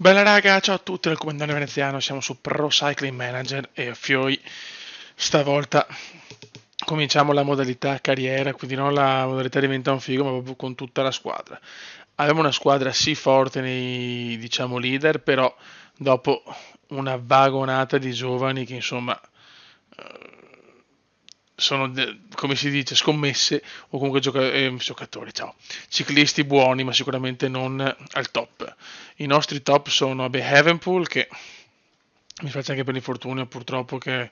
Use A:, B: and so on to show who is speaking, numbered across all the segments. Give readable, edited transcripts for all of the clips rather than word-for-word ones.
A: Bella raga, ciao a tutti dal comandante veneziano, siamo su Pro Cycling Manager e Fioi. Stavolta cominciamo la modalità carriera, quindi non la modalità diventa un figo, ma proprio con tutta la squadra. Abbiamo una squadra sì forte nei, diciamo, leader, però dopo una vagonata di giovani che insomma sono, come si dice, scommesse o comunque giocatori, ciao, ciclisti buoni, ma sicuramente non al top. I nostri top sono Evenpool, che mi spiace anche per l'infortunio purtroppo che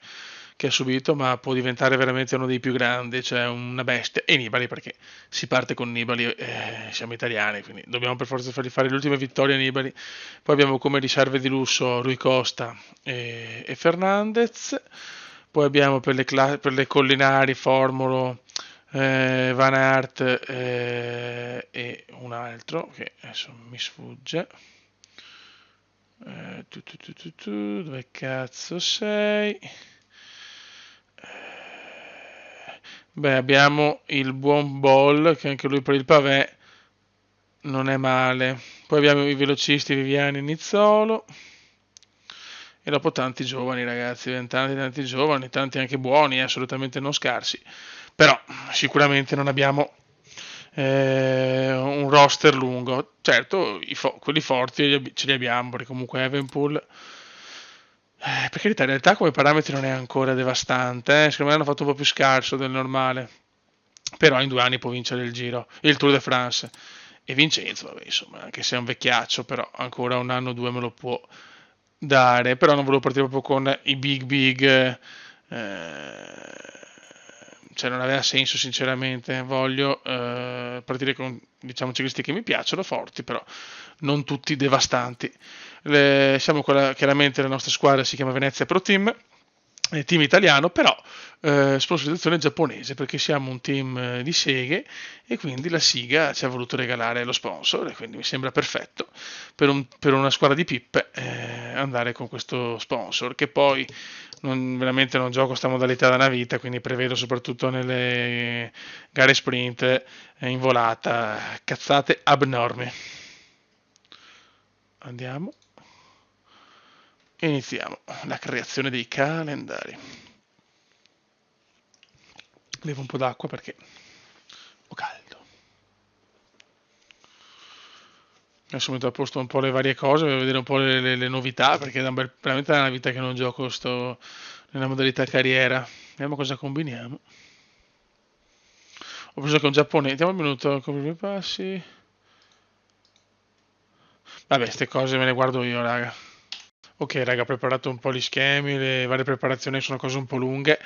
A: ha subito, ma può diventare veramente uno dei più grandi, cioè una bestia. E Nibali, perché si parte con Nibali, siamo italiani, quindi dobbiamo per forza fargli fare le ultime vittorie a Nibali. Poi abbiamo come riserve di lusso Rui Costa e Fernandez. Poi abbiamo per le collinari Formolo, Van Aert e un altro che adesso mi sfugge. Dove cazzo sei? Beh, abbiamo il buon Ball, che anche lui per il pavé non è male. Poi abbiamo i velocisti Viviani e Nizzolo. E dopo tanti giovani ragazzi, tanti giovani, tanti anche buoni, assolutamente non scarsi. Però sicuramente non abbiamo un roster lungo. Certo, quelli forti ce li abbiamo, perché comunque Evenpool, per carità, in realtà come parametri non è ancora devastante, secondo me hanno fatto un po' più scarso del normale, però in 2 anni può vincere il Giro, il Tour de France. E Vincenzo, vabbè, insomma, anche se è un vecchiaccio, però ancora un anno o due me lo può dare, però non volevo partire proprio con i big, cioè non aveva senso sinceramente, voglio partire con diciamo ciclisti che mi piacciono, forti, però non tutti devastanti. Chiaramente la nostra squadra si chiama Venezia Pro Team, team italiano, però sponsorizzazione giapponese, perché siamo un team di seghe e quindi la Siga ci ha voluto regalare lo sponsor e quindi mi sembra perfetto per una squadra di pippe andare con questo sponsor, che poi veramente non gioco questa modalità da una vita, quindi prevedo soprattutto nelle gare sprint in volata cazzate abnormi. Andiamo. Iniziamo la creazione dei calendari. Bevo un po' d'acqua perché ho caldo. Adesso metto a posto un po' le varie cose, per vedere un po' le novità, perché è veramente una vita che non gioco nella modalità carriera. Vediamo cosa combiniamo. Ho preso che un giapponese, vediamo un minuto, come i passi. Vabbè, queste cose me le guardo io, raga. Ok, raga, ho preparato un po' gli schemi, le varie preparazioni sono cose un po' lunghe.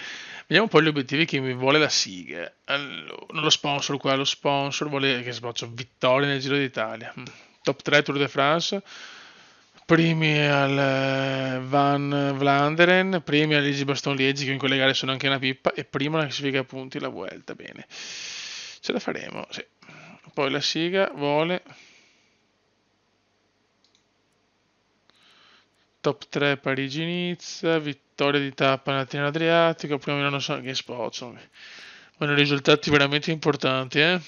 A: Vediamo un po' gli obiettivi che mi vuole la SIG. Allora, non lo sponsor qua, lo sponsor vuole che sboccio vittoria nel Giro d'Italia. Top 3 Tour de France, primi al Van Vlaanderen, primi all'Easy Baston Liegi, che in quelle gare sono anche una pippa, e prima la classifica punti la Vuelta. Bene, ce la faremo, sì. Poi la SIGA vuole top 3 Parigi-Nizza, vittoria di tappa nel Tirreno Adriatico, prima Milano San che spozzo. Sono risultati veramente importanti, eh?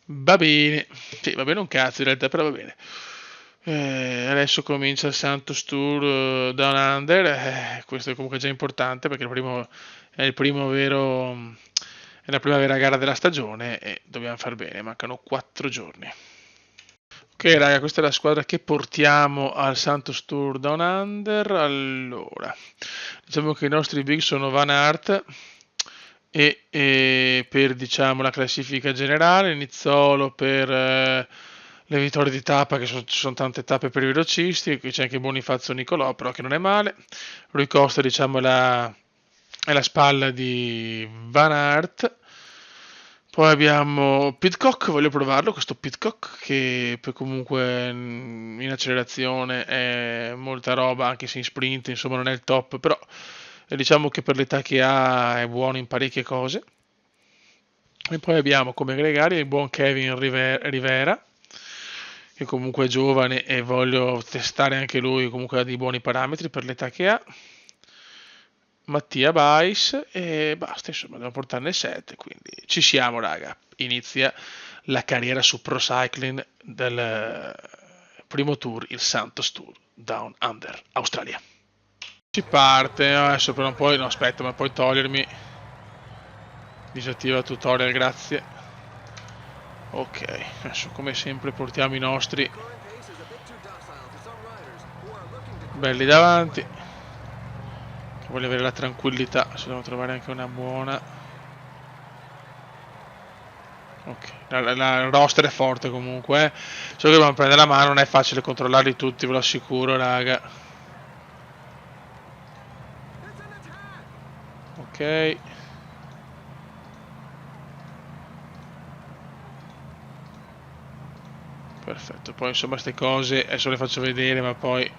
A: Va bene, sì, va bene un cazzo in realtà, però va bene. Adesso comincia il Santos Tour Down Under, questo è comunque già importante perché è il primo vero, è la prima vera gara della stagione e dobbiamo far bene, mancano 4 giorni. Ok, raga, questa è la squadra che portiamo al Santos Tour Down Under. Allora, diciamo che i nostri big sono Van Aert e per diciamo la classifica generale, Nizzolo per le vittorie di tappa, che ci sono tante tappe per i velocisti, qui c'è anche Bonifazio Nicolò, però che non è male. Rui Costa, diciamo, è la spalla di Van Aert. Poi abbiamo Pitcock, voglio provarlo, questo Pitcock che poi comunque in accelerazione è molta roba, anche se in sprint insomma non è il top, però diciamo che per l'età che ha è buono in parecchie cose. E poi abbiamo come gregari il buon Kevin Rivera, che comunque è giovane e voglio testare anche lui, comunque ha dei buoni parametri per l'età che ha. Mattia Bais e basta, insomma, devo portarne 7, quindi ci siamo, raga. Inizia la carriera su Pro Cycling del primo tour, il Santos Tour Down Under, Australia. Si parte, adesso però non puoi, no aspetta, ma puoi togliermi, disattiva tutorial, grazie. Ok, adesso come sempre portiamo i nostri belli davanti, che voglio avere la tranquillità, se devo trovare anche una buona. Ok, il roster è forte comunque, solo che dobbiamo prendere la mano, non è facile controllarli tutti, ve lo assicuro, raga. Ok. Perfetto, poi insomma queste cose adesso le faccio vedere, ma poi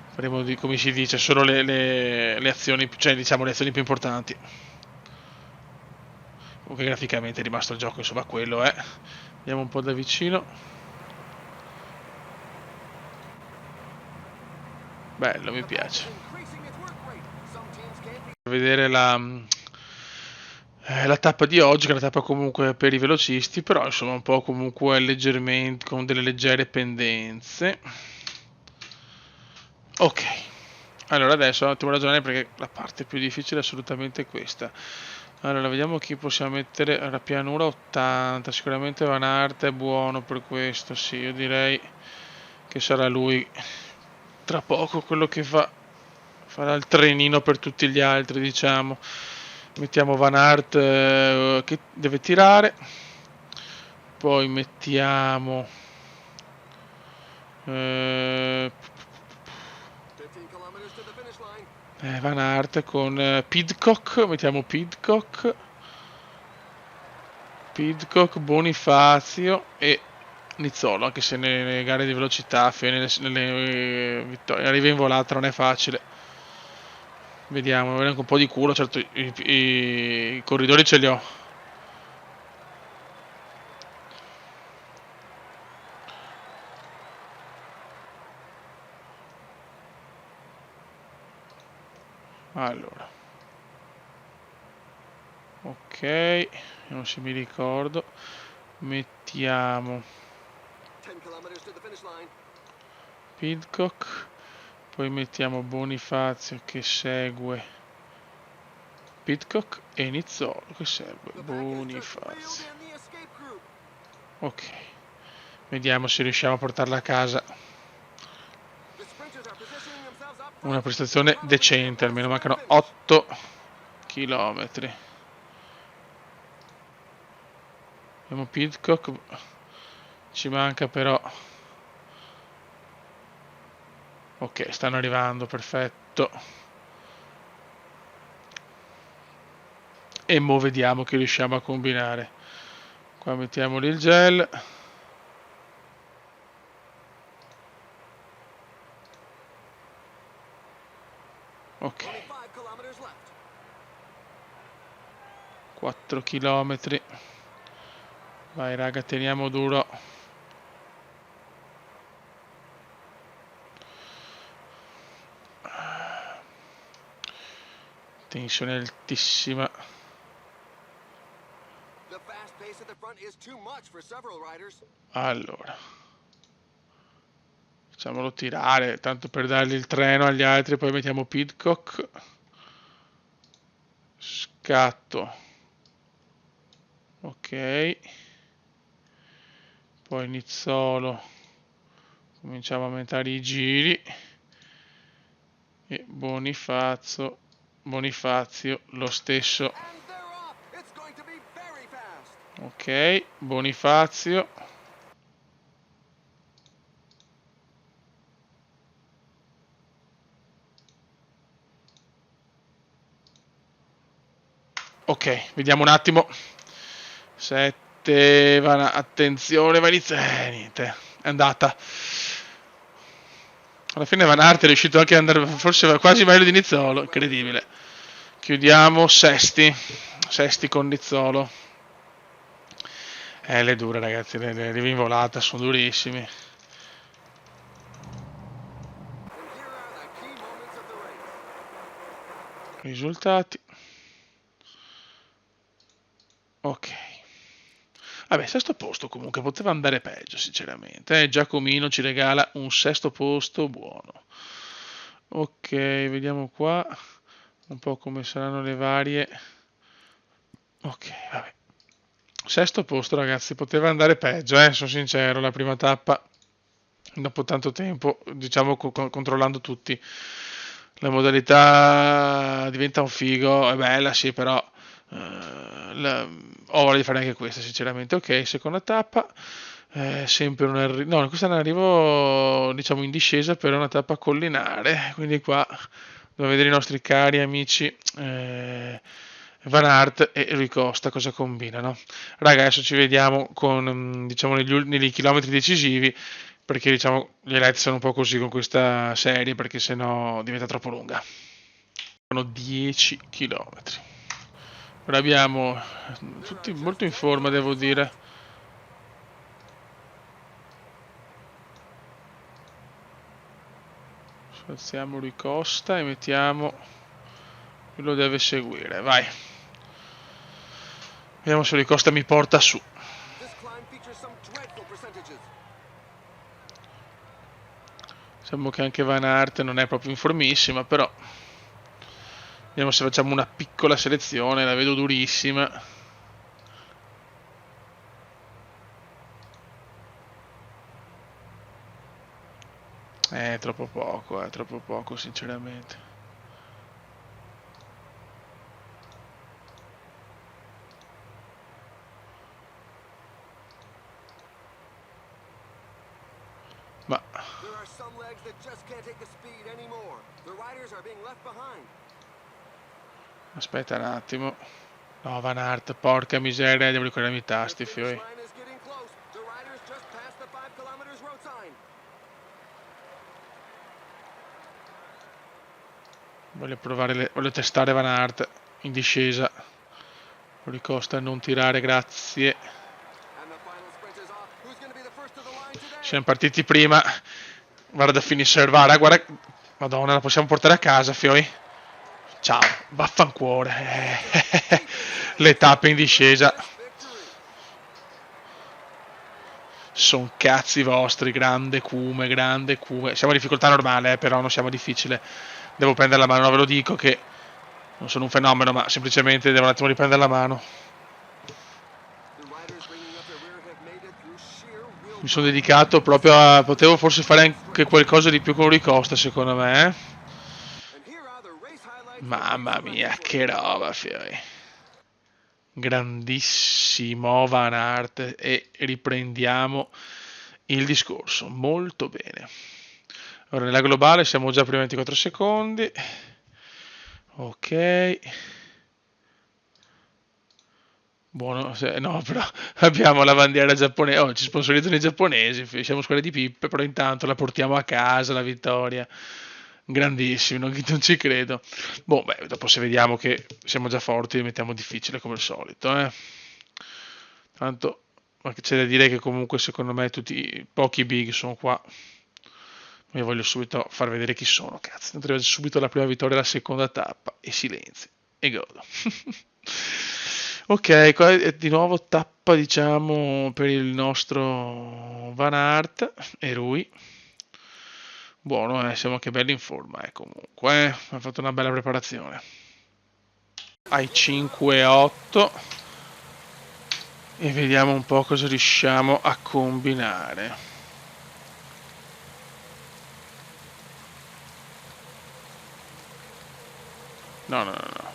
A: faremo di, come si dice, solo le azioni, cioè diciamo le azioni più importanti. Comunque graficamente è rimasto il gioco, insomma quello è. Vediamo un po' da vicino. Bello, mi piace. Per vedere la tappa di oggi, che è una tappa comunque per i velocisti, però insomma un po' comunque leggermente, con delle leggere pendenze. Ok, allora adesso un attimo ragionare perché la parte più difficile è assolutamente questa. Allora vediamo chi possiamo mettere alla pianura 80, sicuramente Van Aert è buono per questo, sì, io direi che sarà lui tra poco quello che farà il trenino per tutti gli altri, diciamo. Mettiamo Van Aert che deve tirare, poi mettiamo eh, Van Aert con Pidcock, mettiamo Pidcock, Bonifazio e Nizzolo, anche se nelle gare di velocità, nelle vittorie, arriva in volata non è facile. Vediamo, avere anche un po' di culo, certo i corridori ce li ho. Allora, ok, non se mi ricordo, mettiamo Pidcock, poi mettiamo Bonifazio che segue Pidcock e Nizzolo che segue Bonifazio. Ok, vediamo se riusciamo a portarla a casa. Una prestazione decente, almeno mancano 8 chilometri. Abbiamo Pidcock, ci manca però. Ok, stanno arrivando, perfetto. E mo vediamo che riusciamo a combinare. Qua mettiamoli il gel. Ok. 4 chilometri. Vai raga, teniamo duro. Tensione altissima. Allora. Facciamolo tirare, tanto per dargli il treno agli altri, poi mettiamo Pidcock. Scatto. Ok. Poi Nizzolo. Cominciamo a aumentare i giri. E Bonifazio lo stesso. Ok, Bonifazio. Ok, vediamo un attimo. 7, attenzione, va niente, è andata. Alla fine Van Aert è riuscito anche ad andare, forse quasi meglio di Nizzolo, incredibile. Chiudiamo sesti con Nizzolo. Le dure ragazzi, le arrivi in volata, sono durissimi. Risultati. Ok. Vabbè, sesto posto comunque, poteva andare peggio sinceramente. Giacomino ci regala un sesto posto buono. Ok, vediamo qua un po' come saranno le varie. Ok, vabbè. Sesto posto ragazzi, poteva andare peggio, sono sincero, la prima tappa dopo tanto tempo, diciamo controllando tutti. La modalità diventa un figo, è bella sì, però ho voglia di fare anche questa sinceramente. Ok, seconda tappa, sempre un arrivo, no, questa è un arrivo diciamo in discesa per una tappa collinare, quindi qua dobbiamo vedere i nostri cari amici Van Aert e Rui Costa cosa combinano. Raga, adesso ci vediamo con, diciamo, negli chilometri decisivi, perché diciamo gli eletti sono un po' così con questa serie, perché sennò diventa troppo lunga. Sono 10 chilometri. Ora abbiamo tutti molto in forma, devo dire. Alziamo Rui Costa e mettiamo chi lo deve seguire. Vai. Vediamo se Rui Costa mi porta su. Diciamo che anche Van Aert non è proprio in formissima, però vediamo se facciamo una piccola selezione, la vedo durissima. È troppo poco sinceramente. Ma aspetta un attimo. No, Van Aert, porca miseria, devo ricordarmi i tasti, fioi. Voglio testare Van Aert in discesa. Rui Costa non tirare, grazie. Siamo partiti prima. Guarda da finisher, guarda. Madonna, la possiamo portare a casa, fioi. Ciao, vaffanculo. Le tappe in discesa. Sono cazzi vostri, grande cume. Siamo a difficoltà normale, però non siamo difficile. Devo prendere la mano, ve lo dico che non sono un fenomeno, ma semplicemente devo un attimo riprendere la mano. Mi sono dedicato proprio a... Potevo forse fare anche qualcosa di più con Rui Costa, secondo me. Mamma mia, che roba, fioi. Grandissimo Van Aert, e riprendiamo il discorso. Molto bene. Ora nella globale siamo già a prima 24 secondi. Ok. Buono, no, però abbiamo la bandiera giapponese. Oh, ci sponsorizzano i giapponesi. Siamo squadra di pippe, però intanto la portiamo a casa la vittoria. Grandissimi, non ci credo. Boh, beh, dopo se vediamo che siamo già forti, mettiamo difficile come al solito, eh. Tanto, ma c'è da dire che comunque secondo me tutti pochi big sono qua. Io voglio subito far vedere chi sono, cazzo. Tanto arriva subito la prima vittoria della seconda tappa e silenzio e godo. Ok, qua è di nuovo tappa, diciamo, per il nostro Van Aert e Rui. Buono, siamo anche belli in forma, comunque, ha fatto una bella preparazione. Ai 5-8 e vediamo un po' cosa riusciamo a combinare. No.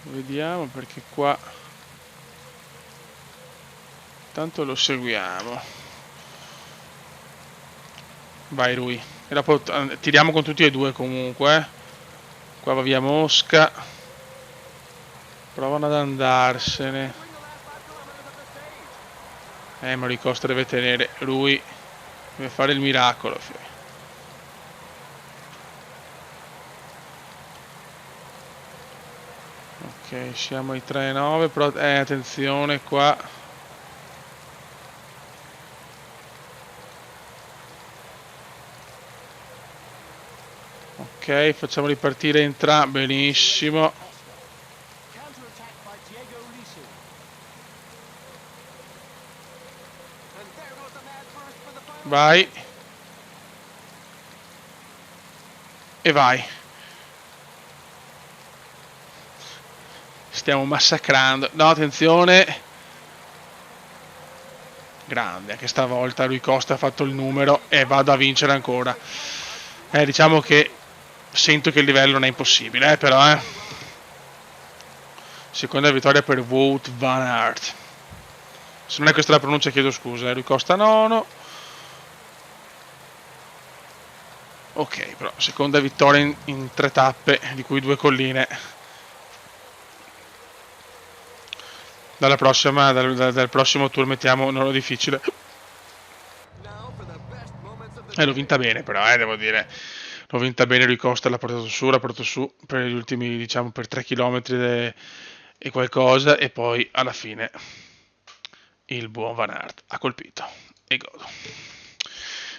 A: Vediamo perché qua tanto lo seguiamo. Vai Rui. E dopo tiriamo con tutti e due comunque. Qua va via Mosca. Provano ad andarsene. Ma Rui Costa deve tenere. Rui deve fare il miracolo. Ok, siamo ai 3-9, però attenzione qua. Ok, facciamo ripartire entrambi. Benissimo. Vai. E vai. Stiamo massacrando. No, attenzione. Grande, anche stavolta Rui Costa ha fatto il numero e vado a vincere ancora. Diciamo che sento che il livello non è impossibile, però. Seconda vittoria per Wout van Aert. Se non è questa la pronuncia chiedo scusa. Rui Costa nono. Ok, però seconda vittoria in 3 tappe, di cui 2 colline. Dal prossimo tour mettiamo non lo difficile. L'ho vinta bene, però, devo dire. L'ho vinta bene, Rui Costa l'ha portato su per gli ultimi, diciamo, per 3 km e qualcosa, e poi alla fine il buon Van Aert ha colpito e godo.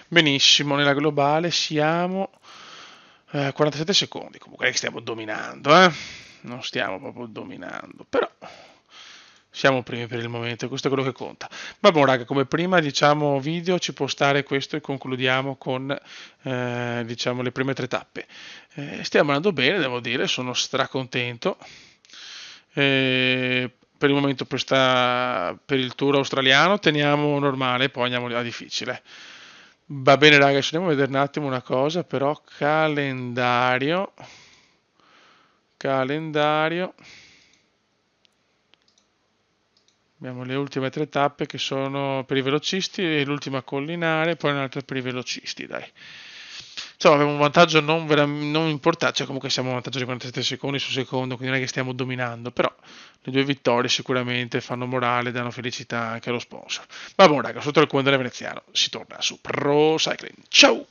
A: Benissimo, nella globale siamo 47 secondi, comunque stiamo dominando, non stiamo proprio dominando, però siamo primi per il momento, questo è quello che conta. Ma buon raga, come prima diciamo video ci può stare questo e concludiamo con diciamo le prime 3 tappe. Stiamo andando bene, devo dire, sono stracontento. Per il momento per il tour australiano teniamo normale, poi andiamo a difficile. Va bene ragazzi, andiamo a vedere un attimo una cosa, però calendario. Abbiamo le ultime 3 tappe che sono per i velocisti e l'ultima collinare, poi un'altra per i velocisti, dai. Insomma, abbiamo un vantaggio non importante, cioè comunque siamo un vantaggio di 47 secondi su secondo, quindi non è che stiamo dominando, però le 2 vittorie sicuramente fanno morale, danno felicità anche allo sponsor. Ma buon raga, sotto il comando veneziano si torna su Pro Cycling. Ciao!